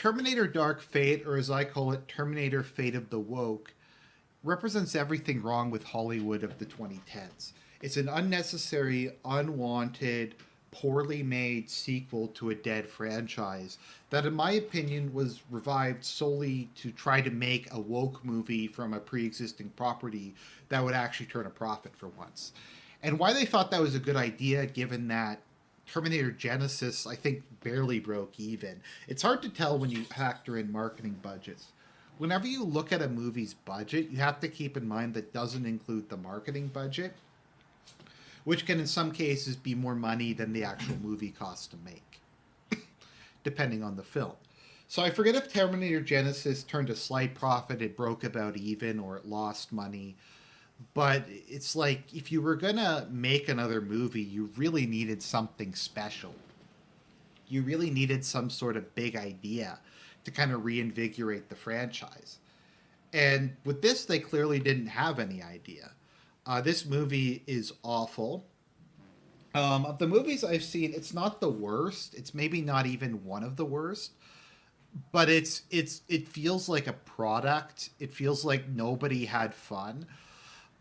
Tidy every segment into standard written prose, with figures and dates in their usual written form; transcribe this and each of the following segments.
Terminator Dark Fate, or as I call it, Terminator Fate of the Woke, represents everything wrong with Hollywood of the 2010s. It's an unnecessary, unwanted, poorly made sequel to a dead franchise that, in my opinion, was revived solely to try to make a woke movie from a pre existing property that would actually turn a profit for once. And why they thought that was a good idea, given that Terminator Genesis, I think, barely broke even. It's hard to tell when you factor in marketing budgets. Whenever you look at a movie's budget, you have to keep in mind that doesn't include the marketing budget, which can in some cases be more money than the actual movie costs to make, depending on the film. So I forget if Terminator Genesis turned a slight profit, it broke about even, or it lost money. But it's like if you were gonna make another movie, you really needed something special. You really needed some sort of big idea to kind of reinvigorate the franchise. And with this, they clearly didn't have any idea. This movie is awful. Of the movies I've seen, it's not the worst. It's maybe not even one of the worst, but it feels like a product. It feels like nobody had fun.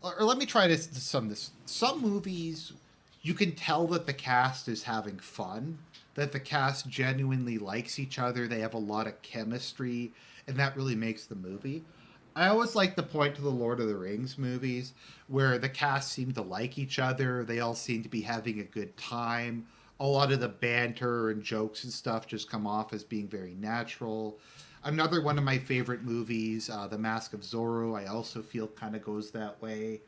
Or let me try to sum this. Some movies, you can tell that the cast is having fun, that the cast genuinely likes each other, they have a lot of chemistry, and that really makes the movie. I always like to point to the Lord of the Rings movies, where the cast seem to like each other, they all seem to be having a good time. A lot of the banter and jokes and stuff just come off as being very natural. Another one of my favorite movies, The Mask of Zorro, I also feel kind of goes that way.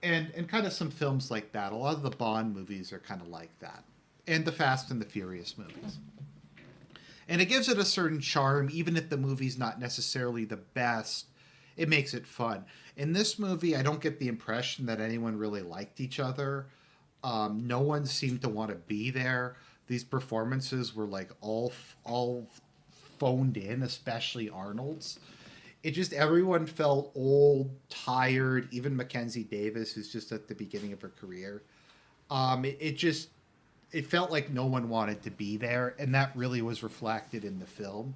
And kind of some films like that. A lot of the Bond movies are kind of like that. And the Fast and the Furious movies. And it gives it a certain charm, even if the movie's not necessarily the best, it makes it fun. In this movie, I don't get the impression that anyone really liked each other. No one seemed to want to be there. These performances were like all phoned in, especially Arnold's. It just everyone felt old, tired. Even Mackenzie Davis, who's just at the beginning of her career, it just it felt like no one wanted to be there, and that really was reflected in the film.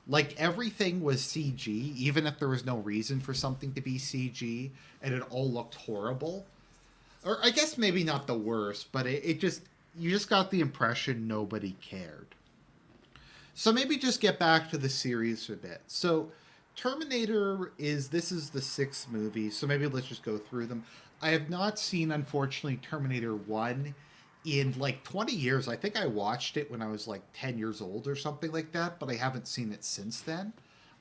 Like everything was CG, even if there was no reason for something to be CG, and it all looked horrible. Or I guess maybe not the worst, but it just you just got the impression nobody cared. So maybe just get back to the series for a bit. So Terminator is this is the sixth movie, so maybe let's just go through them. I have not seen, unfortunately, Terminator 1 in like 20 years. I think I watched it when I was like 10 years old or something like that, but I haven't seen it since then.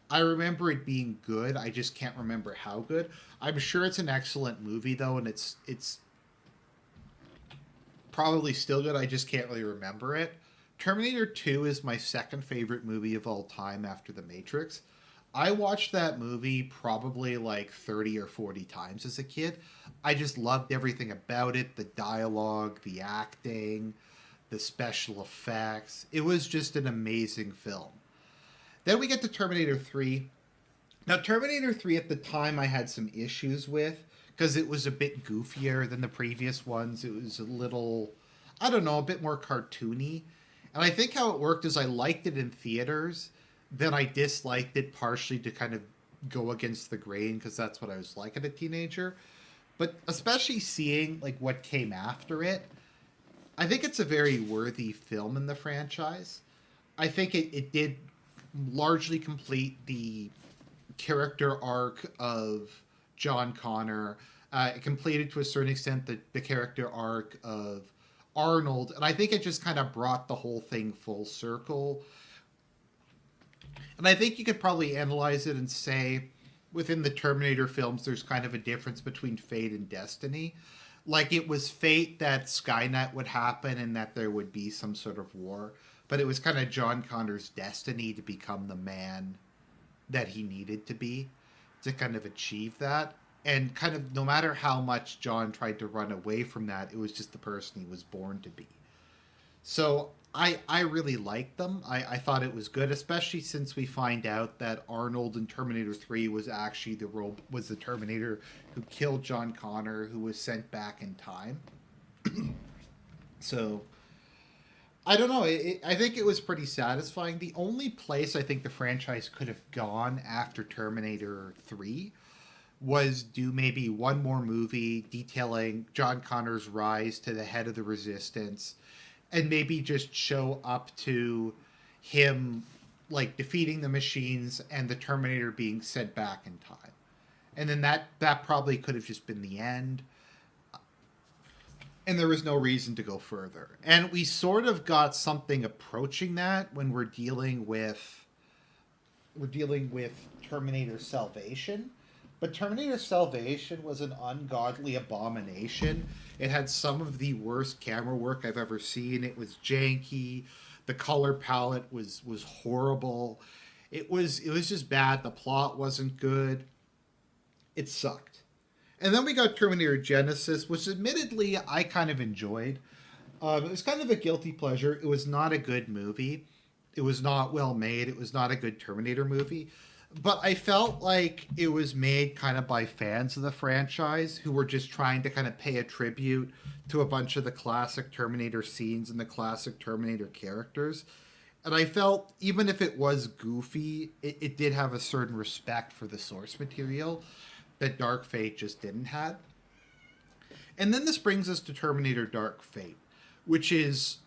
I remember it being good. I just can't remember how good. I'm sure it's an excellent movie though, and it's probably still good. I just can't really remember it. Terminator 2 is my second favorite movie of all time after The Matrix. I watched that movie probably like 30 or 40 times as a kid. I just loved everything about it, the dialogue, the acting, the special effects. It was just an amazing film. Then we get to Terminator 3. Now, Terminator 3 at the time I had some issues with because it was a bit goofier than the previous ones. It was a little, I don't know, a bit more cartoony. And I think how it worked is I liked it in theaters, then I disliked it partially to kind of go against the grain because that's what I was like as a teenager. But especially seeing like what came after it, I think it's a very worthy film in the franchise. I think it did largely complete the character arc of John Connor. It completed to a certain extent the character arc of Arnold, and I think it just kind of brought the whole thing full circle. And I think you could probably analyze it and say within the Terminator films, there's kind of a difference between fate and destiny. Like it was fate that Skynet would happen and that there would be some sort of war, but it was kind of John Connor's destiny to become the man that he needed to be to kind of achieve that. And kind of no matter how much John tried to run away from that, it was just the person he was born to be. So I really liked them. I thought it was good, especially since we find out that Arnold in Terminator 3 was actually was the Terminator who killed John Connor, who was sent back in time. So I don't know. I think it was pretty satisfying. The only place I think the franchise could have gone after Terminator 3 was do maybe one more movie detailing John Connor's rise to the head of the resistance, and maybe just show up to him like defeating the machines and the Terminator being sent back in time. And then that probably could have just been the end, and there was no reason to go further. And we sort of got something approaching that when we're dealing with Terminator Salvation. But Terminator Salvation was an ungodly abomination. It had some of the worst camera work I've ever seen. It was janky. The color palette was horrible. It was just bad. The plot wasn't good. It sucked. And then we got Terminator Genesis, which admittedly I kind of enjoyed. It was kind of a guilty pleasure. It was not a good movie. It was not well made. It was not a good Terminator movie. But I felt like it was made kind of by fans of the franchise who were just trying to kind of pay a tribute to a bunch of the classic Terminator scenes and the classic Terminator characters. And I felt, even if it was goofy, it did have a certain respect for the source material that Dark Fate just didn't have. And then this brings us to Terminator Dark Fate, which is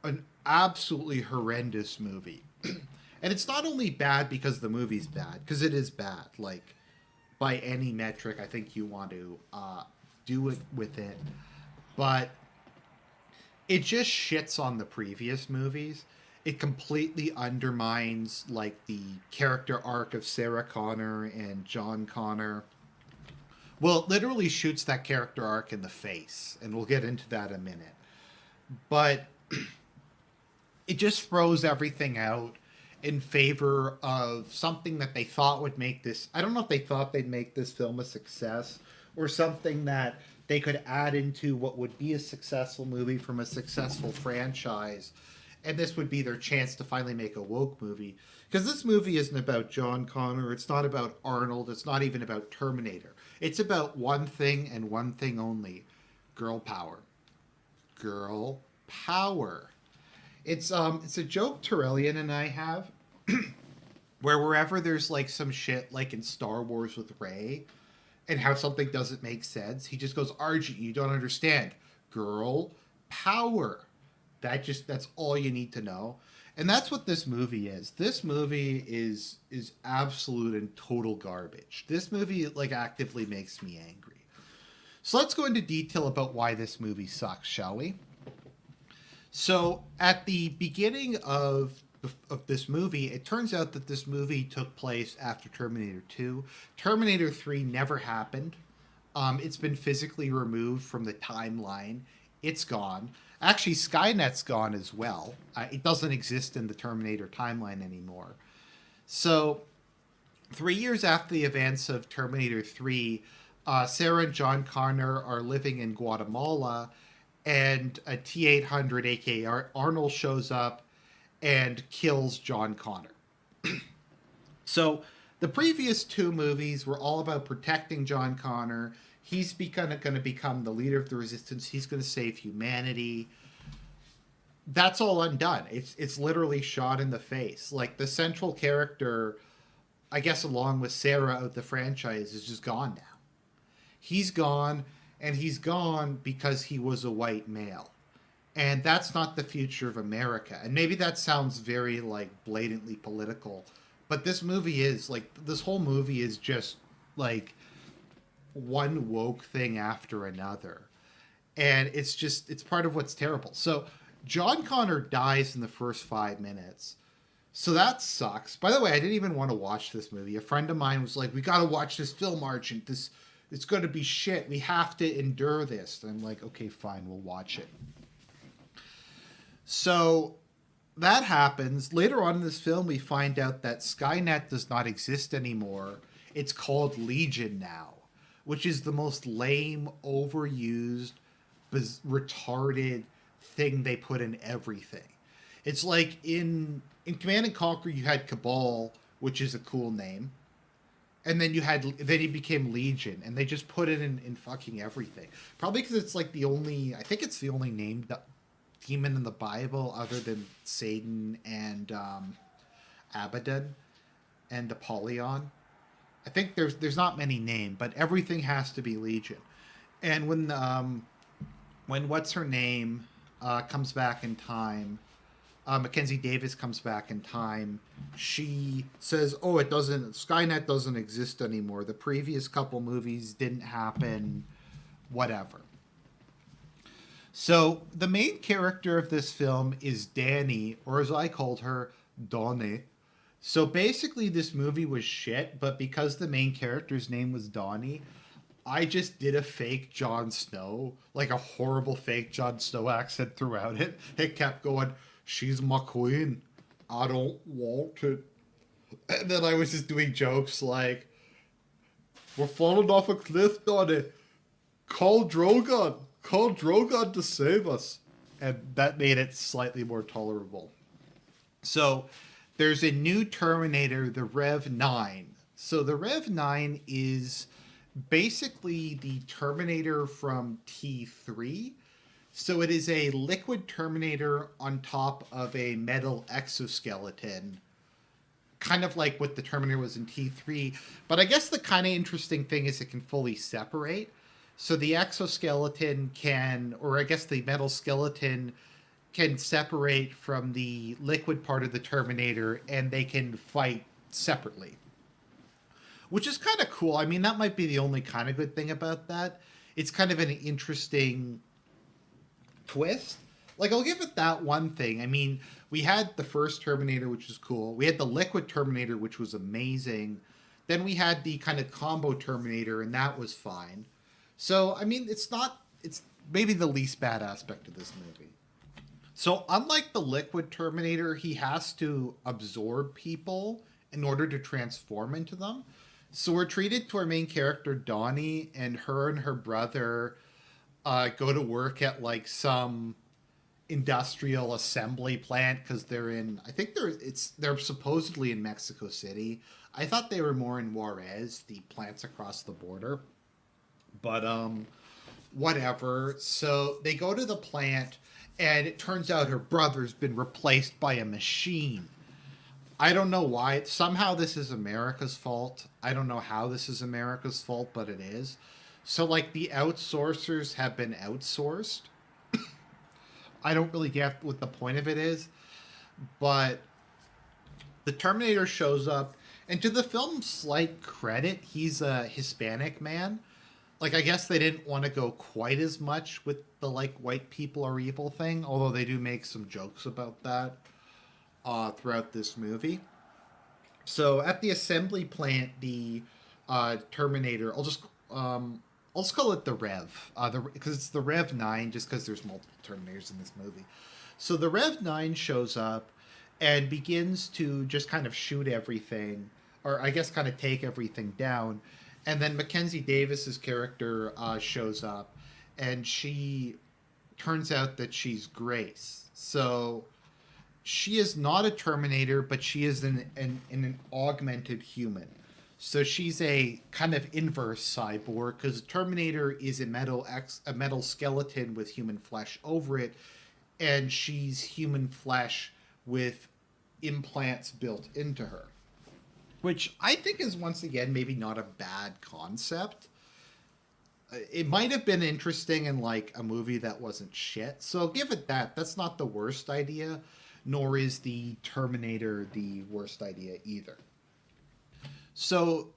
an absolutely horrendous movie. And it's not only bad because the movie's bad, because it is bad. Like, by any metric, I think you want to do it with it. But it just shits on the previous movies. It completely undermines, like, the character arc of Sarah Connor and John Connor. Well, it literally shoots that character arc in the face, and we'll get into that in a minute. But it just throws everything out in favor of something that they thought would make this. I don't know if they thought they'd make this film a success, or something that they could add into what would be a successful movie from a successful franchise. And this would be their chance to finally make a woke movie. Because this movie isn't about John Connor. It's not about Arnold. It's not even about Terminator. It's about one thing and one thing only: girl power. Girl power. It's a joke Torellian and I have, where wherever there's like some shit like in Star Wars with Rey, and how something doesn't make sense, he just goes, Argent, you don't understand. Girl power. That's all you need to know. And that's what this movie is. This movie is absolute and total garbage. This movie like actively makes me angry. So let's go into detail about why this movie sucks, shall we? So at the beginning of this movie, it turns out that this movie took place after Terminator 2. Terminator 3 never happened. It's been physically removed from the timeline. It's gone. Actually, Skynet's gone as well. It doesn't exist in the Terminator timeline anymore. So 3 years after the events of Terminator 3, Sarah and John Connor are living in Guatemala, and a T-800, aka Arnold, shows up and kills John Connor. So the previous two movies were all about protecting John Connor. He's going to become the leader of the resistance. He's going to save humanity. That's all undone. It's literally shot in the face. Like, the central character, I guess along with Sarah of the franchise, is just gone now. He's gone, and he's gone because he was a white male. And that's not the future of America. And maybe that sounds very, like, blatantly political, but this movie is, like, this whole movie is just, like, one woke thing after another. And it's part of what's terrible. So John Connor dies in the first 5 minutes. So that sucks. By the way, I didn't even want to watch this movie. A friend of mine was like, we got to watch this film, Argent. It's going to be shit. We have to endure this. And I'm like, okay, fine, we'll watch it. So that happens. Later on in this film, we find out that Skynet does not exist anymore. It's called Legion now, which is the most lame, overused, retarded thing they put in everything. It's like in Command and Conquer, you had Cabal, which is a cool name. And then he became Legion, and they just put it in fucking everything. Probably because it's like I think it's the only name demon in the Bible other than Satan and Abaddon and Apollyon. I think there's not many named, but everything has to be Legion. And when what's her name comes back in time, Mackenzie Davis comes back in time. She says, "Oh, it doesn't. Skynet doesn't exist anymore. The previous couple movies didn't happen. Whatever." So the main character of this film is Danny, or as I called her, Donnie. So basically, this movie was shit, but because the main character's name was Donnie, I just did a fake Jon Snow, like a horrible fake Jon Snow accent throughout it. It kept going, "She's my queen. I don't want it." And then I was just doing jokes like, "We're falling off a cliff, Donnie. Call Drogon. Call Drogon to save us." And that made it slightly more tolerable. So there's a new Terminator, the Rev 9. So the Rev 9 is basically the Terminator from T3. So it is a liquid Terminator on top of a metal exoskeleton, kind of like what the Terminator was in T3. But I guess the kind of interesting thing is it can fully separate. So the exoskeleton can, or I guess the metal skeleton can separate from the liquid part of the Terminator, and they can fight separately, which is kind of cool. I mean, that might be the only kind of good thing about that. It's kind of an interesting twist. Like, I'll give it that one thing. I mean, we had the first Terminator, which was cool. We had the liquid Terminator, which was amazing. Then we had the kind of combo Terminator, and that was fine. So, I mean, it's maybe the least bad aspect of this movie. So, unlike the liquid Terminator, he has to absorb people in order to transform into them. So, we're treated to our main character, Donnie, and her brother go to work at like some industrial assembly plant because they're in. I think they're supposedly in Mexico City. I thought they were more in Juarez, the plants across the border. But whatever. So they go to the plant, and it turns out her brother's been replaced by a machine. I don't know why. Somehow this is America's fault. I don't know how this is America's fault, but it is. So, like, the outsourcers have been outsourced. I don't really get what the point of it is. But the Terminator shows up, and to the film's slight credit, he's a Hispanic man. Like, I guess they didn't want to go quite as much with the, like, white people are evil thing, although they do make some jokes about that throughout this movie. So, at the assembly plant, the Terminator, I'll just call it the Rev, because it's the Rev 9, just because there's multiple Terminators in this movie. So the Rev 9 shows up and begins to just kind of shoot everything, or I guess kind of take everything down. And then Mackenzie Davis's character shows up, and she turns out that she's Grace. So she is not a Terminator, but she is an augmented human. So she's a kind of inverse cyborg, because Terminator is a metal skeleton with human flesh over it, and she's human flesh with implants built into her, which I think is, once again, maybe not a bad concept. It might have been interesting in like a movie that wasn't shit. So give it that. That's not the worst idea, nor is the Terminator the worst idea either. So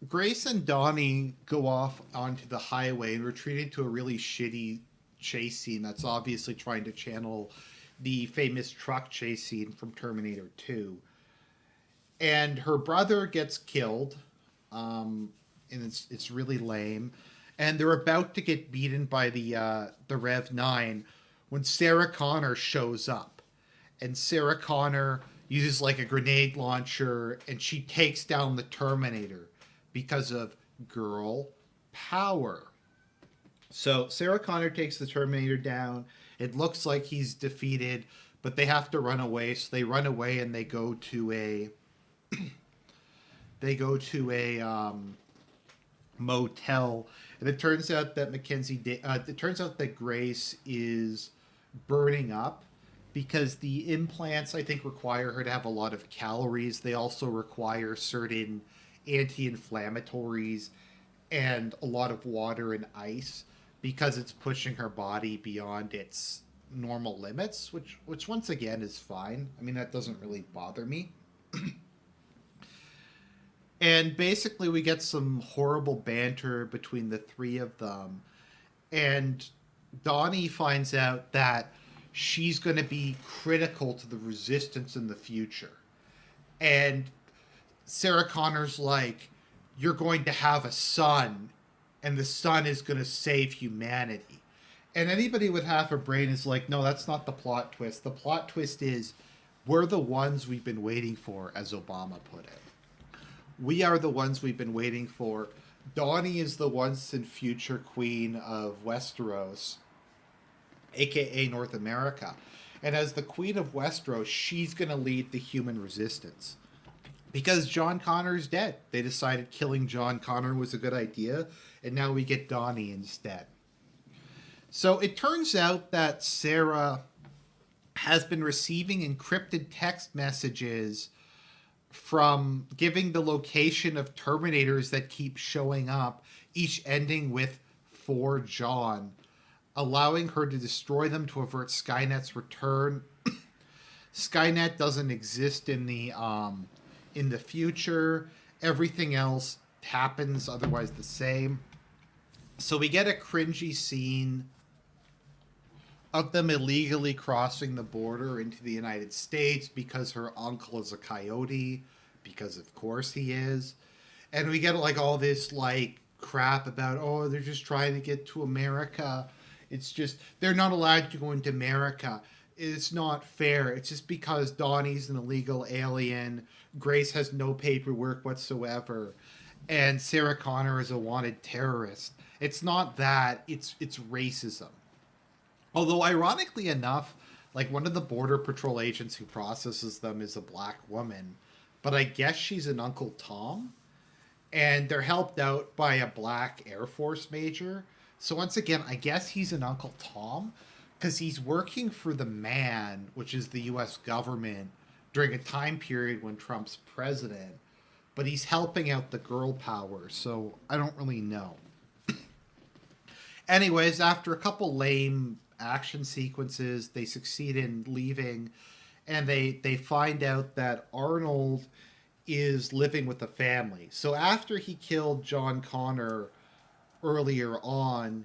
Grace and Donnie go off onto the highway and we're treated to a really shitty chase scene that's obviously trying to channel the famous truck chase scene from Terminator 2. And her brother gets killed, and it's really lame. And they're about to get beaten by the Rev 9 when Sarah Connor shows up. And Sarah Connor uses like a grenade launcher, and she takes down the Terminator because of girl power. So Sarah Connor takes the Terminator down. It looks like he's defeated, but they have to run away. So they run away and they go to a motel. And it turns out that it turns out that Grace is burning up because the implants, I think, require her to have a lot of calories. They also require certain anti-inflammatories and a lot of water and ice because it's pushing her body beyond its normal limits, which once again is fine. I mean, that doesn't really bother me. And basically, we get some horrible banter between the three of them. And Donnie finds out that she's going to be critical to the resistance in the future. And Sarah Connor's like, you're going to have a son, and the son is going to save humanity. And anybody with half a brain is like, no, that's not the plot twist. The plot twist is, we're the ones we've been waiting for, as Obama put it. We are the ones we've been waiting for. Dawnie is the once and future queen of Westeros, aka North America. And as the queen of Westeros, she's going to lead the human resistance. Because John Connor's dead. They decided killing John Connor was a good idea, and now we get Dawnie instead. So it turns out that Sarah has been receiving encrypted text messages from giving the location of Terminators that keep showing up, each ending with "for John," allowing her to destroy them to avert Skynet's return. Skynet doesn't exist in the future. Everything else happens otherwise the same. So we get a cringy scene of them illegally crossing the border into the United States because her uncle is a coyote, because of course he is. And we get like all this like crap about, oh, they're just trying to get to America. It's just, they're not allowed to go into America. It's not fair. It's just because Donnie's an illegal alien. Grace has no paperwork whatsoever. And Sarah Connor is a wanted terrorist. It's not that. It's racism. Although, ironically enough, like one of the Border Patrol agents who processes them is a black woman. But I guess she's an Uncle Tom. And they're helped out by a black Air Force major. So once again, I guess he's an Uncle Tom. Because he's working for the man, which is the U.S. government, during a time period when Trump's president. But he's helping out the girl power, so I don't really know. Anyways, after a couple lame action sequences, they succeed in leaving, and they find out that Arnold is living with the family. So after he killed John Connor earlier on,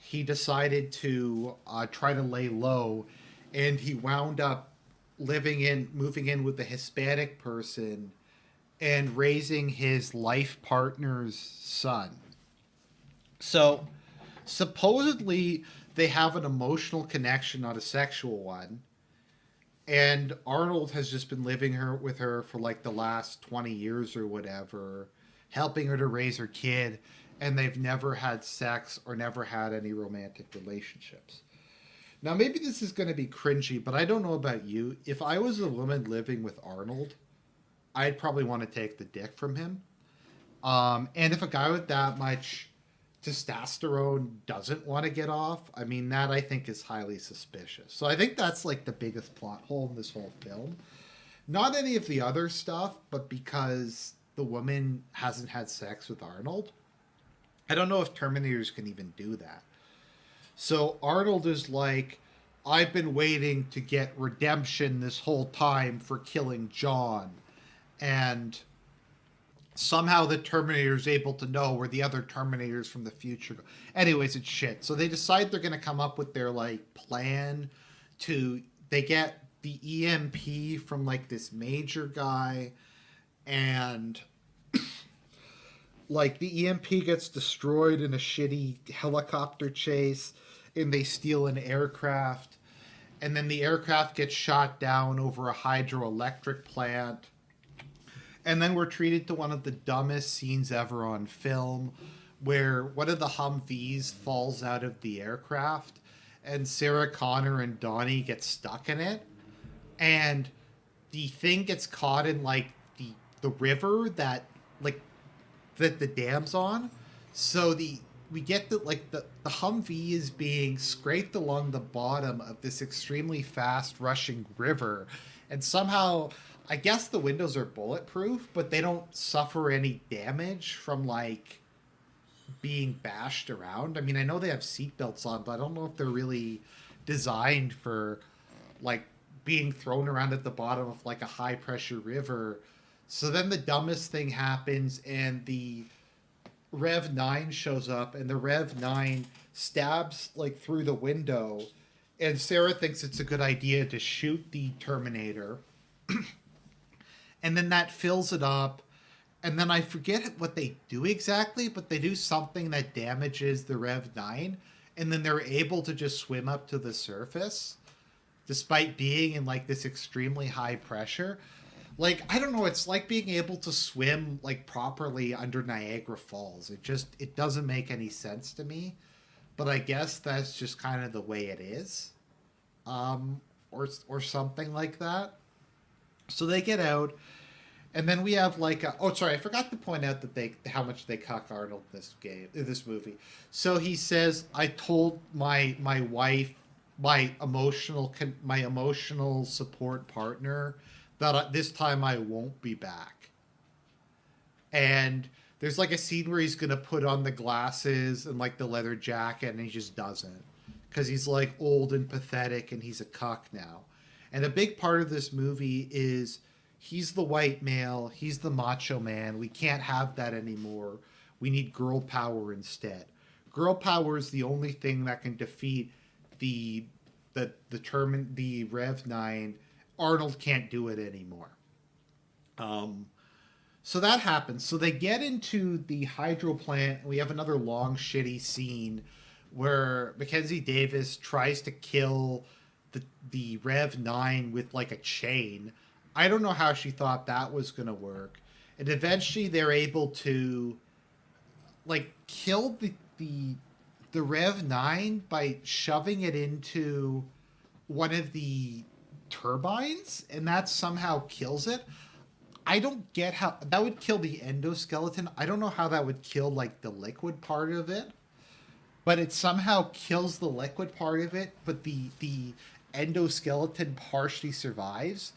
he decided to try to lay low, and he wound up moving in with a Hispanic person and raising his life partner's son. So supposedly they have an emotional connection, not a sexual one. And Arnold has just been living with her for like the last 20 years or whatever, helping her to raise her kid. And they've never had sex or never had any romantic relationships. Now, maybe this is going to be cringy, but I don't know about you. If I was a woman living with Arnold, I'd probably want to take the dick from him. And if a guy with that much testosterone doesn't want to get off, I mean, that I think is highly suspicious. So I think that's like the biggest plot hole in this whole film. Not any of the other stuff, but because the woman hasn't had sex with Arnold. I don't know if Terminators can even do that. So Arnold is like, I've been waiting to get redemption this whole time for killing John. And somehow the Terminator is able to know where the other Terminators from the future go. Anyways, it's shit. So they decide they're going to come up with their like plan to, they get the EMP from like this major guy, and like the EMP gets destroyed in a shitty helicopter chase, and they steal an aircraft, and then the aircraft gets shot down over a hydroelectric plant. And then we're treated to one of the dumbest scenes ever on film, where one of the Humvees falls out of the aircraft, and Sarah Connor and Dawnie get stuck in it, and the thing gets caught in like the river that like that the dam's on. So the we get that like the Humvee is being scraped along the bottom of this extremely fast rushing river, and somehow I guess the windows are bulletproof, but they don't suffer any damage from like being bashed around. I mean, I know they have seatbelts on, but I don't know if they're really designed for like being thrown around at the bottom of like a high pressure river. So then the dumbest thing happens, and the Rev 9 shows up, and the Rev 9 stabs like through the window, and Sarah thinks it's a good idea to shoot the Terminator, and then that fills it up. And then I forget what they do exactly, but they do something that damages the Rev 9, and then they're able to just swim up to the surface despite being in like this extremely high pressure. Like, I don't know, it's like being able to swim like properly under Niagara Falls. It doesn't make any sense to me, but I guess that's just kind of the way it is. Or something like that. So they get out, and then we have like oh, sorry, I forgot to point out that they how much they cuck Arnold in this movie. So he says, "I told my wife, my emotional support partner, that this time I won't be back." And there's like a scene where he's gonna put on the glasses and like the leather jacket, and he just doesn't, because he's like old and pathetic, and he's a cuck now. And a big part of this movie is he's the white male, he's the macho man. We can't have that anymore. We need girl power instead. Girl power is the only thing that can defeat the Rev 9. Arnold can't do it anymore. So that happens. So they get into the hydro plant. We have another long, shitty scene where Mackenzie Davis tries to kill the Rev 9 with like a chain. I don't know how she thought that was going to work. And eventually they're able to like kill the Rev 9 by shoving it into one of the turbines, and that somehow kills it. I don't get how that would kill the endoskeleton. I don't know how that would kill like the liquid part of it, but it somehow kills the liquid part of it, but the endoskeleton partially survives.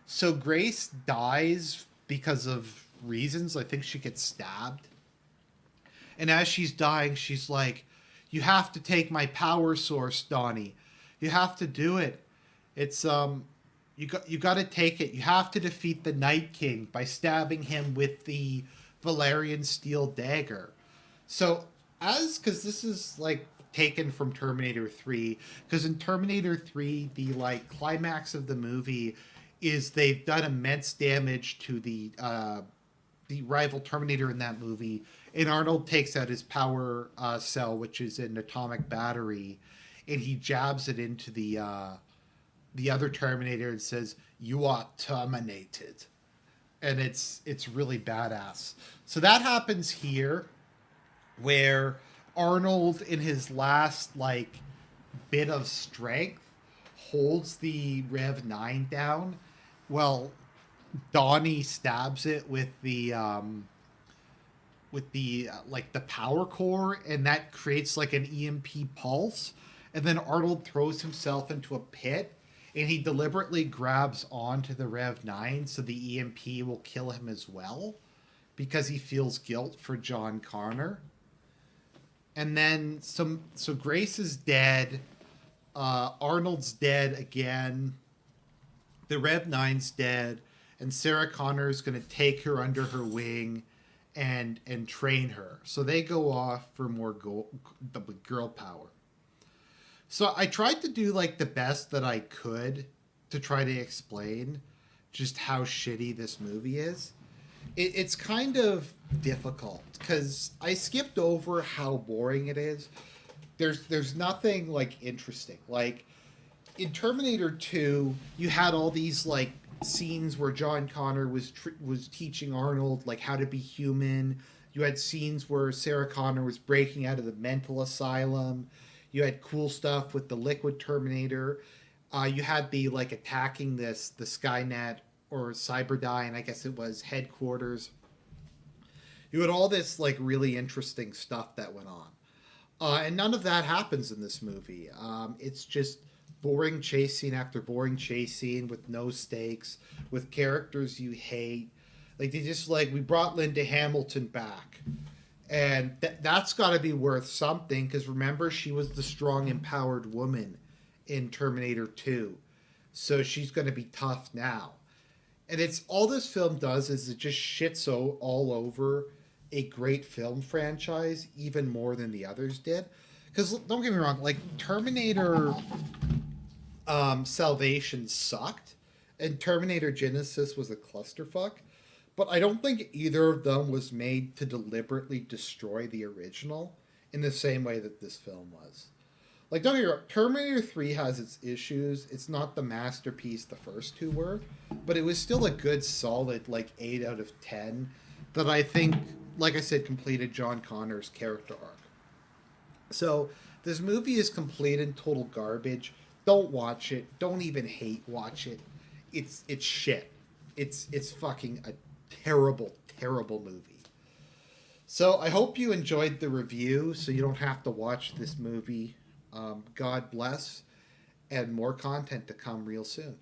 So Grace dies because of reasons. I think she gets stabbed. And as she's dying, she's like, "You have to take my power source, Donnie. You have to do it. It's you got to take it. You have to defeat the Night King by stabbing him with the Valerian steel dagger." So because this is like taken from Terminator 3, because in Terminator 3 the like climax of the movie is they've done immense damage to the rival Terminator in that movie, and Arnold takes out his power cell, which is an atomic battery, and he jabs it into the other Terminator and says, "You are terminated," and it's really badass. So that happens here, where Arnold, in his last like bit of strength, holds the Rev 9 down. Well, Donnie stabs it with the like the power core, and that creates like an EMP pulse. And then Arnold throws himself into a pit, and he deliberately grabs onto the Rev 9 so the EMP will kill him as well, because he feels guilt for John Connor. And then so Grace is dead. Arnold's dead again. The Rev 9's dead, and Sarah Connor is going to take her under her wing and train her. So they go off for more girl power. So I tried to do like the best that I could to try to explain just how shitty this movie is. It's kind of difficult because I skipped over how boring it is. There's nothing like interesting. Like in Terminator 2, you had all these like scenes where John Connor was teaching Arnold like how to be human. You had scenes where Sarah Connor was breaking out of the mental asylum. You had cool stuff with the liquid Terminator. You had the like attacking the Skynet or Cyberdyne, I guess it was, headquarters. You had all this like really interesting stuff that went on. And none of that happens in this movie. It's just boring chase scene after boring chase scene with no stakes, with characters you hate. Like they just like we brought Linda Hamilton back, and that's got to be worth something because remember she was the strong, empowered woman in Terminator 2, so she's going to be tough now. And it's all this film does is it just shits all over a great film franchise even more than the others did. Because don't get me wrong, like Terminator Salvation sucked, and Terminator Genesis was a clusterfuck. But I don't think either of them was made to deliberately destroy the original in the same way that this film was. Like, don't get me wrong, Terminator 3 has its issues. It's not the masterpiece the first two were, but it was still a good, solid, like, 8 out of 10 that I think, like I said, completed John Connor's character arc. So, this movie is complete and total garbage. Don't watch it. Don't even hate watch it. It's shit. It's fucking a terrible, terrible movie. So I hope you enjoyed the review so you don't have to watch this movie. God bless, and more content to come real soon.